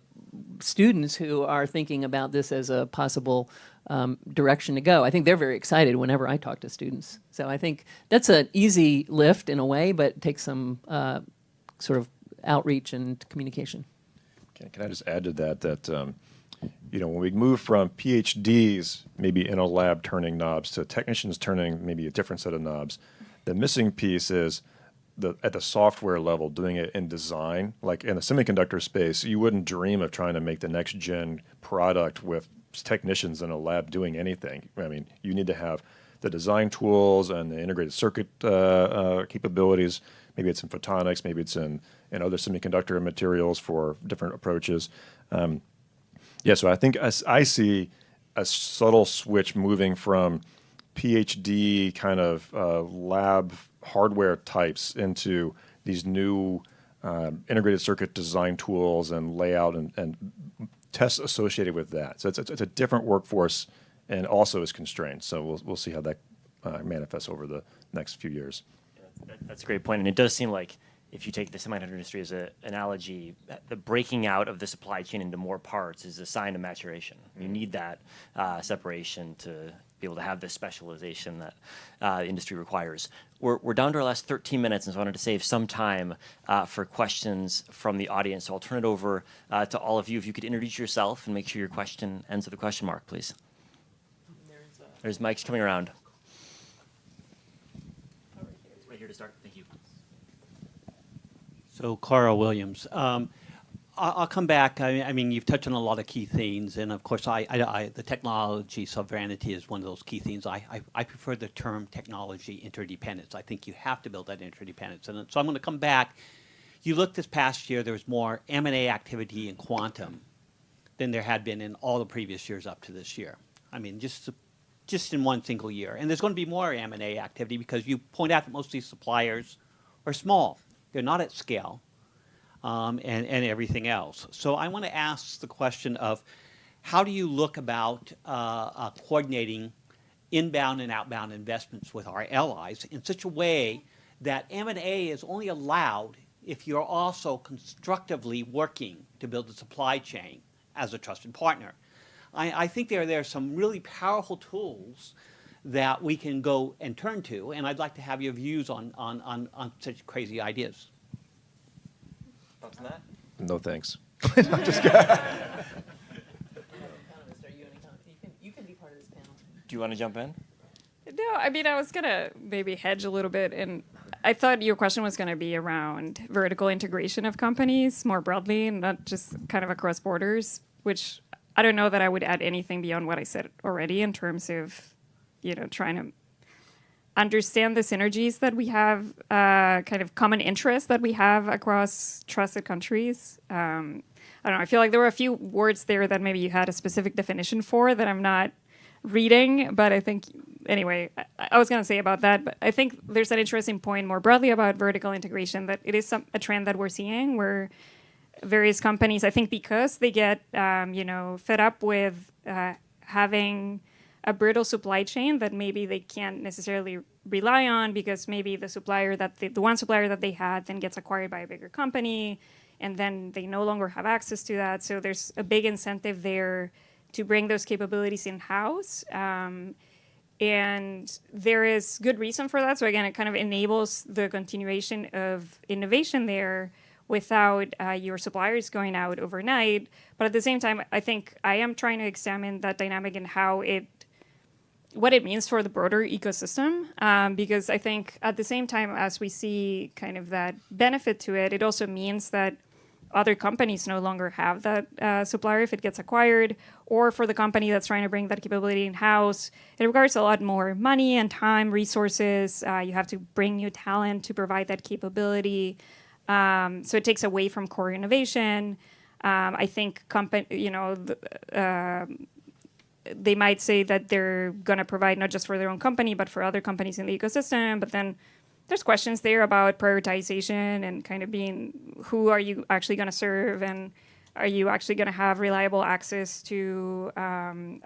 students who are thinking about this as a possible direction to go. I think they're very excited whenever I talk to students. So I think that's an easy lift in a way, but it takes some sort of outreach and communication. Can I just add to that when we move from PhDs maybe in a lab turning knobs to technicians turning maybe a different set of knobs, the missing piece is at the software level, doing it in design. Like in the semiconductor space, you wouldn't dream of trying to make the next gen product with technicians in a lab doing anything. I mean, you need to have the design tools and the integrated circuit capabilities. Maybe it's in photonics, maybe it's in other semiconductor materials for different approaches. So I think I see a subtle switch moving from PhD kind of lab hardware types into these new integrated circuit design tools and layout and tests associated with that. So it's a different workforce and also is constrained. So we'll see how that manifests over the next few years. That's a great point. And it does seem like if you take the semiconductor industry as an analogy, the breaking out of the supply chain into more parts is a sign of maturation. You need that separation to be able to have this specialization that the industry requires. We're down to our last 13 minutes, and so I wanted to save some time for questions from the audience. So I'll turn it over to all of you. If you could introduce yourself and make sure your question ends with a question mark, please. There's mics coming around. Right here to start. Thank you. So, Carl Williams. I'll come back. I mean, you've touched on a lot of key themes, and of course, the technology sovereignty is one of those key themes. I prefer the term technology interdependence. I think you have to build that interdependence. And so I'm going to come back. You look this past year, there was more M&A activity in quantum than there had been in all the previous years up to this year. I mean, just in one single year. And there's going to be more M&A activity because you point out that most of these suppliers are small. They're not at scale, and everything else. So I want to ask the question of how do you look about coordinating inbound and outbound investments with our allies in such a way that M&A is only allowed if you're also constructively working to build a supply chain as a trusted partner. I think there are some really powerful tools that we can go and turn to, and I'd like to have your views on such crazy ideas. Thoughts on that? No thanks. You can be part of this panel. Do you want to jump in? No, I mean, I was going to maybe hedge a little bit, and I thought your question was going to be around vertical integration of companies more broadly, and not just kind of across borders, which I don't know that I would add anything beyond what I said already in terms of, trying to understand the synergies that we have, kind of common interests that we have across trusted countries. I don't know, I feel like there were a few words there that maybe you had a specific definition for that I'm not reading, but I think, anyway, I was going to say about that, but I think there's an interesting point more broadly about vertical integration, that it is a trend that we're seeing where various companies, I think because they get, fed up with having a brittle supply chain that maybe they can't necessarily rely on because maybe the one supplier that they had then gets acquired by a bigger company, and then they no longer have access to that. So there's a big incentive there to bring those capabilities in-house. And there is good reason for that. So again, it kind of enables the continuation of innovation there without your suppliers going out overnight. But at the same time, I think I am trying to examine that dynamic and what it means for the broader ecosystem. Because I think at the same time as we see kind of that benefit to it, it also means that other companies no longer have that supplier if it gets acquired, or for the company that's trying to bring that capability in-house, it requires a lot more money and time, resources. You have to bring new talent to provide that capability. So it takes away from core innovation. I think they might say that they're going to provide not just for their own company, but for other companies in the ecosystem. But then there's questions there about prioritization and kind of being, who are you actually going to serve, and are you actually going to have reliable access to an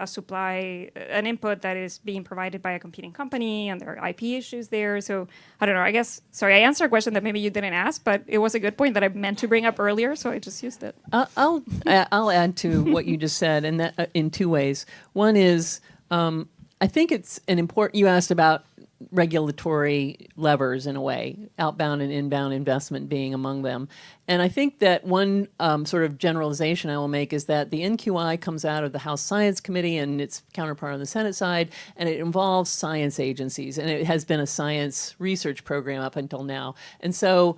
input that is being provided by a competing company, and there are IP issues there. So I don't know, I guess, sorry, I answered a question that maybe you didn't ask, but it was a good point that I meant to bring up earlier, so I just used it. I'll add to what you just said, and that in two ways. One is, I think it's an important, you asked about regulatory levers in a way, outbound and inbound investment being among them. And I think that one sort of generalization I will make is that the NQI comes out of the House Science Committee and its counterpart on the Senate side, and it involves science agencies, and it has been a science research program up until now. And so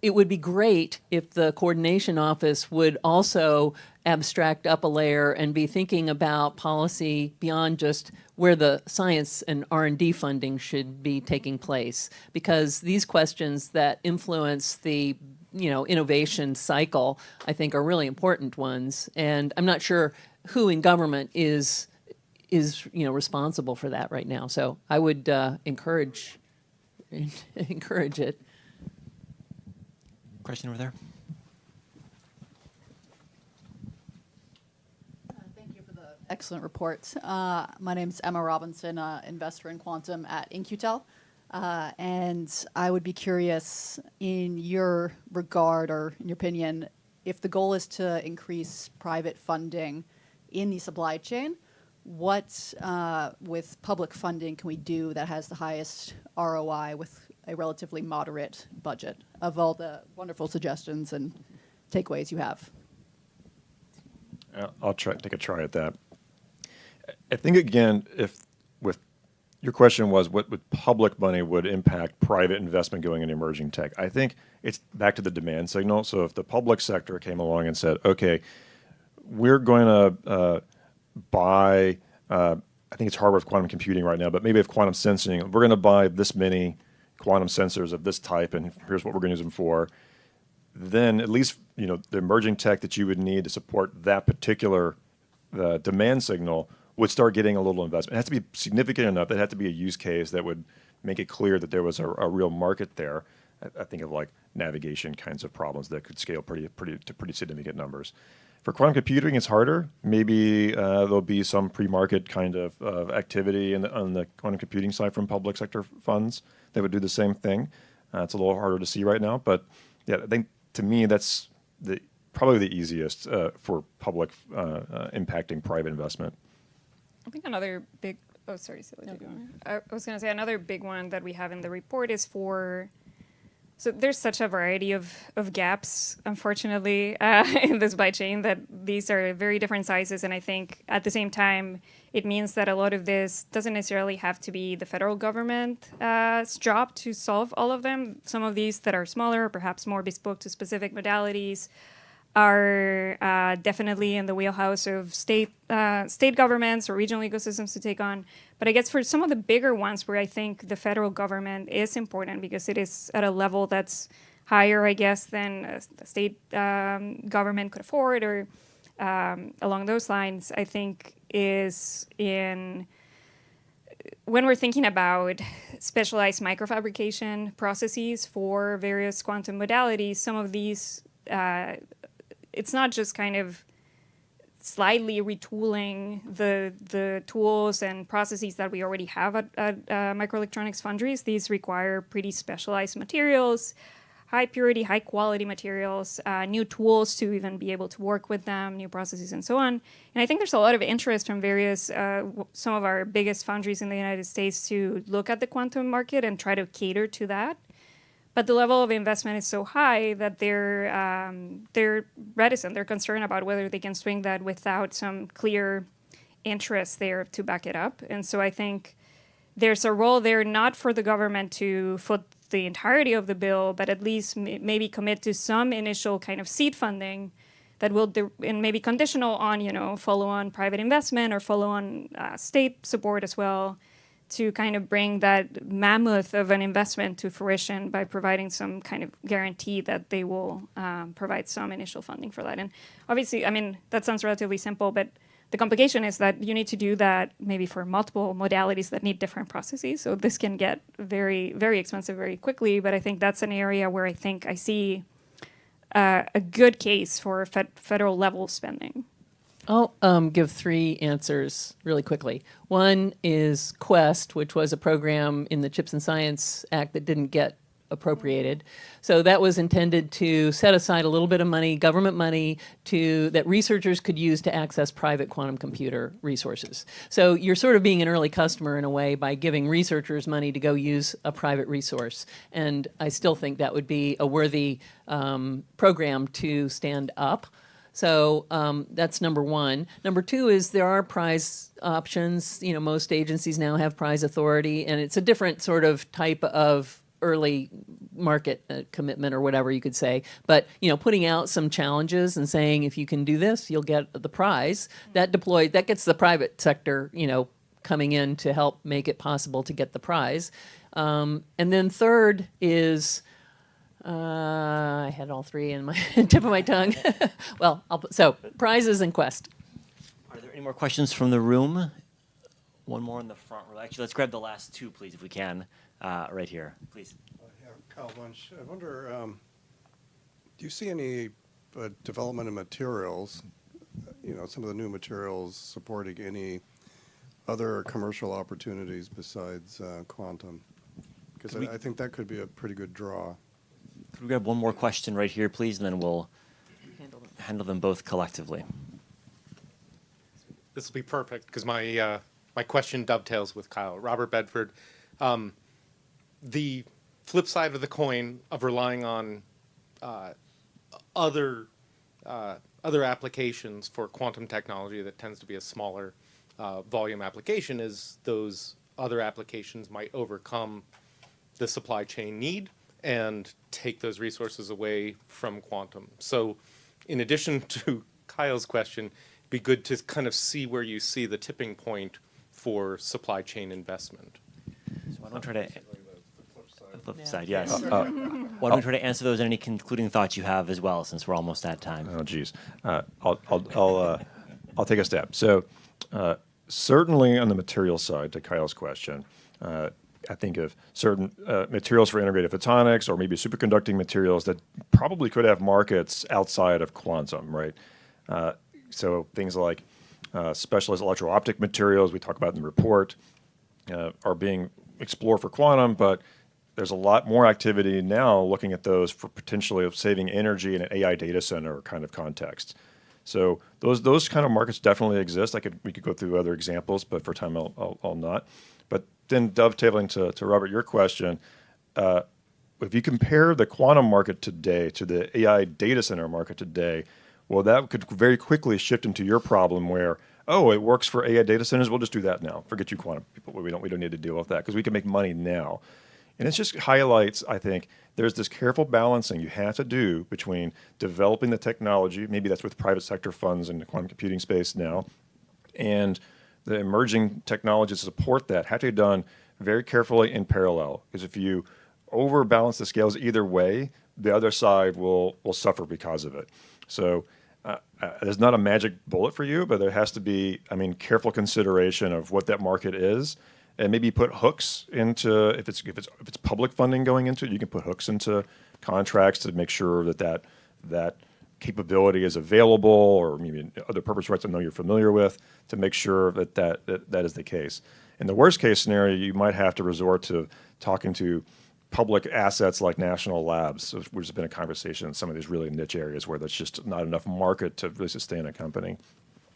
it would be great if the coordination office would also abstract up a layer and be thinking about policy beyond just where the science and R&D funding should be taking place, because these questions that influence the innovation cycle, I think, are really important ones. And I'm not sure who in government is responsible for that right now. So I would encourage it. Question over there. Thank you for the excellent report. My name is Emma Robinson, investor in quantum at InQtel. And I would be curious, in your regard or in your opinion, if the goal is to increase private funding in the supply chain, what with public funding can we do that has the highest ROI with a relatively moderate budget, of all the wonderful suggestions and takeaways you have? I'll take a try at that. I think, again, your question was what with public money would impact private investment going into emerging tech. I think it's back to the demand signal. So if the public sector came along and said, okay, we're going to buy, I think it's hardware of quantum computing right now, but maybe of quantum sensing, we're going to buy this many quantum sensors of this type, and here's what we're going to use them for, then at least the emerging tech that you would need to support that particular demand signal would start getting a little investment. It has to be significant enough. It had to be a use case that would make it clear that there was a real market there. I think of like navigation kinds of problems that could scale to pretty significant numbers. For quantum computing, it's harder. Maybe there'll be some pre-market kind of activity on the quantum computing side from public sector funds that would do the same thing. It's a little harder to see right now, but yeah, I think to me that's probably the easiest for public impacting private investment. I think another big, oh, sorry, Celia, did you want to? I was going to say another big one that we have in the report is so there's such a variety of gaps, unfortunately, in the supply chain that these are very different sizes. And I think at the same time, it means that a lot of this doesn't necessarily have to be the federal government's job to solve all of them. Some of these that are smaller, perhaps more bespoke to specific modalities, are definitely in the wheelhouse of state governments or regional ecosystems to take on. But I guess for some of the bigger ones where I think the federal government is important because it is at a level that's higher, I guess, than the state government could afford or along those lines, I think is when we're thinking about specialized microfabrication processes for various quantum modalities, some of these it's not just kind of slightly retooling the tools and processes that we already have at microelectronics foundries. These require pretty specialized materials, high purity, high quality materials, new tools to even be able to work with them, new processes and so on. And I think there's a lot of interest from various, some of our biggest foundries in the United States to look at the quantum market and try to cater to that. But the level of investment is so high that they're reticent. They're concerned about whether they can swing that without some clear interest there to back it up. And so I think there's a role there not for the government to foot the entirety of the bill, but at least maybe commit to some initial kind of seed funding that will, and maybe conditional on, follow-on private investment or follow-on state support as well, to kind of bring that mammoth of an investment to fruition by providing some kind of guarantee that they will provide some initial funding for that. And obviously, I mean, that sounds relatively simple, but the complication is that you need to do that maybe for multiple modalities that need different processes. So this can get very, very expensive very quickly, but I think that's an area where I think I see a good case for federal level spending. I'll give 3 answers really quickly. One is Quest, which was a program in the Chips and Science Act that didn't get appropriated. So that was intended to set aside a little bit of money, government money, that researchers could use to access private quantum computer resources. So you're sort of being an early customer in a way by giving researchers money to go use a private resource. And I still think that would be a worthy program to stand up. So that's number one. Number two is there are prize options. Most agencies now have prize authority, and it's a different sort of type of early market commitment or whatever you could say. But, putting out some challenges and saying, if you can do this, you'll get the prize. That gets the private sector, coming in to help make it possible to get the prize. And then third is... I had all 3 in my tip of my tongue. Well, so prizes and Quest. Are there any more questions from the room? One more in the front row. Actually, let's grab the last 2, please, if we can, right here, please. Yeah, Kyle Bunch. I wonder, do you see any development of materials, some of the new materials supporting any other commercial opportunities besides quantum? Because I think that could be a pretty good draw. Could we grab one more question right here, please, and then we'll handle them both collectively. This will be perfect because my question dovetails with Kyle. Robert Bedford, the flip side of the coin of relying on other applications for quantum technology that tends to be a smaller volume application is those other applications might overcome the supply chain need and take those resources away from quantum. So in addition to Kyle's question, it'd be good to kind of see where you see the tipping point for supply chain investment. So why don't we try to... The flip side, yes. Why don't we try to answer those and any concluding thoughts you have as well, since we're almost at time. Oh, geez. I'll take a step. So certainly on the material side, to Kyle's question, I I think of certain materials for integrated photonics or maybe superconducting materials that probably could have markets outside of quantum, right? So things like specialized electro-optic materials we talk about in the report are being explored for quantum, but there's a lot more activity now looking at those for potentially of saving energy in an AI data center kind of context. So those kind of markets definitely exist. We could go through other examples, but for time I'll not. But then dovetailing to Robert, your question, if you compare the quantum market today to the AI data center market today, well, that could very quickly shift into your problem where, oh, it works for AI data centers. We'll just do that now. Forget you quantum people. We don't need to deal with that because we can make money now. And it just highlights, I think, there's this careful balancing you have to do between developing the technology, maybe that's with private sector funds in the quantum computing space now, and the emerging technologies to support that have to be done very carefully in parallel. Because if you overbalance the scales either way, the other side will suffer because of it. So there's not a magic bullet for you, but there has to be, careful consideration of what that market is. And maybe put hooks into, if it's public funding going into it, you can put hooks into contracts to make sure that capability is available, or maybe other purpose rights I know you're familiar with, to make sure that is the case. In the worst case scenario, you might have to resort to talking to public assets like national labs, which has been a conversation in some of these really niche areas where there's just not enough market to really sustain a company.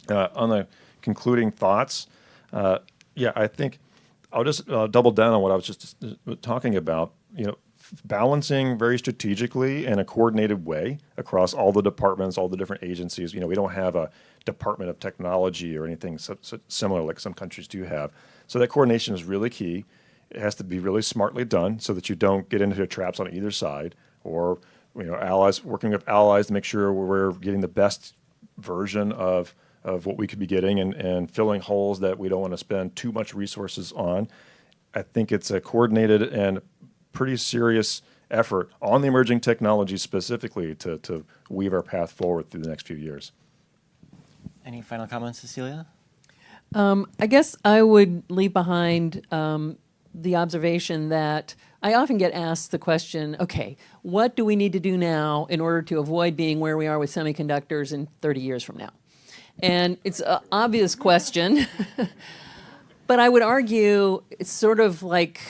On the concluding thoughts, I think I'll just double down on what I was just talking about. Balancing very strategically in a coordinated way across all the departments, all the different agencies. We don't have a Department of Technology or anything similar like some countries do have. So that coordination is really key. It has to be really smartly done so that you don't get into traps on either side, or allies, working with allies to make sure we're getting the best version of what we could be getting and filling holes that we don't want to spend too much resources on. I think it's a coordinated and pretty serious effort on the emerging technology specifically to weave our path forward through the next few years. Any final comments, Cecilia? I guess I would leave behind the observation that I often get asked the question, okay, what do we need to do now in order to avoid being where we are with semiconductors in 30 years from now? And it's an obvious question, but I would argue it's sort of like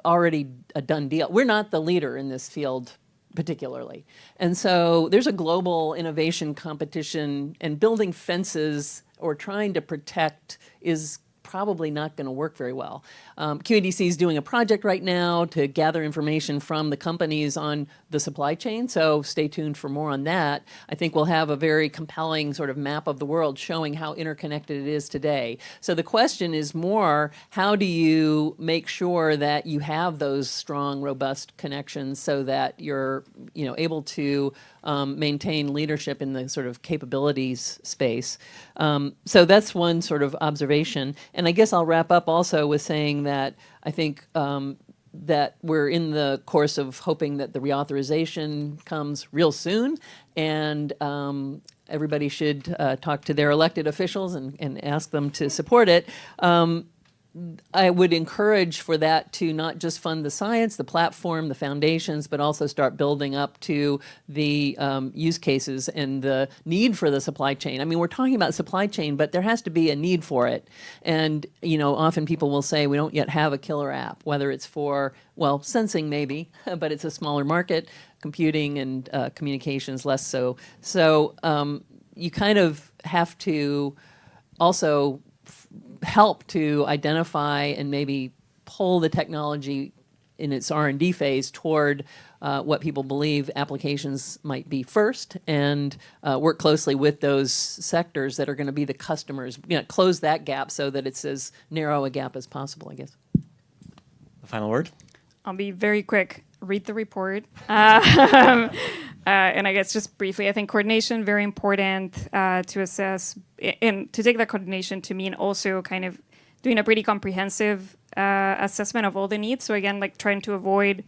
already a done deal. We're not the leader in this field particularly. And so there's a global innovation competition, and building fences or trying to protect is probably not going to work very well. QADC is doing a project right now to gather information from the companies on the supply chain, so stay tuned for more on that. I think we'll have a very compelling sort of map of the world showing how interconnected it is today. So the question is more, how do you make sure that you have those strong, robust connections so that you're able to maintain leadership in the sort of capabilities space. So that's one sort of observation. And I guess I'll wrap up also with saying that I think that we're in the course of hoping that the reauthorization comes real soon, and everybody should talk to their elected officials and ask them to support it. I would encourage for that to not just fund the science, the platform, the foundations, but also start building up to the use cases and the need for the supply chain. I mean, we're talking about supply chain, but there has to be a need for it. And, often people will say we don't yet have a killer app, whether it's for, sensing maybe, but it's a smaller market, computing and communications less so. So you kind of have to also help to identify and maybe pull the technology in its R&D phase toward what people believe applications might be first, and work closely with those sectors that are going to be the customers, close that gap so that it's as narrow a gap as possible, I guess. The final word? I'll be very quick. Read the report. And I guess just briefly, I think coordination, very important to assess, and to take that coordination to mean also kind of doing a pretty comprehensive assessment of all the needs. So again, like trying to avoid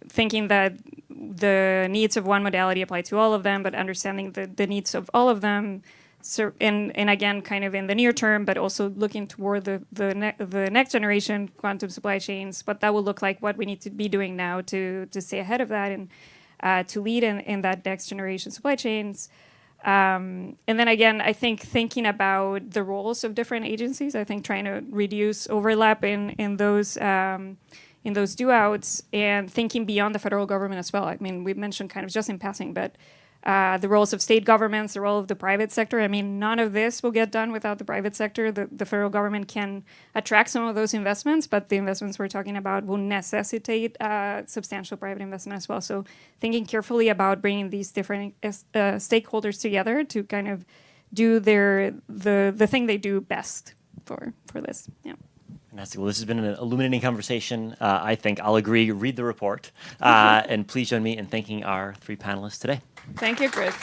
thinking that the needs of one modality apply to all of them, but understanding the needs of all of them So, and again, kind of in the near term, but also looking toward the next generation quantum supply chains, what that will look like, what we need to be doing now to stay ahead of that and to lead in that next generation supply chains. And then again, I think thinking about the roles of different agencies, I think trying to reduce overlap in those do-outs and thinking beyond the federal government as well. I mean, we mentioned kind of just in passing, but the roles of state governments, the role of the private sector. I mean, none of this will get done without the private sector. The federal government can attract some of those investments, but the investments we're talking about will necessitate substantial private investment as well. So thinking carefully about bringing these different stakeholders together to kind of do the thing they do best for this. Yeah. Fantastic. Well, this has been an illuminating conversation. I think I'll agree. Read the report. And please join me in thanking our three panelists today. Thank you, Chris.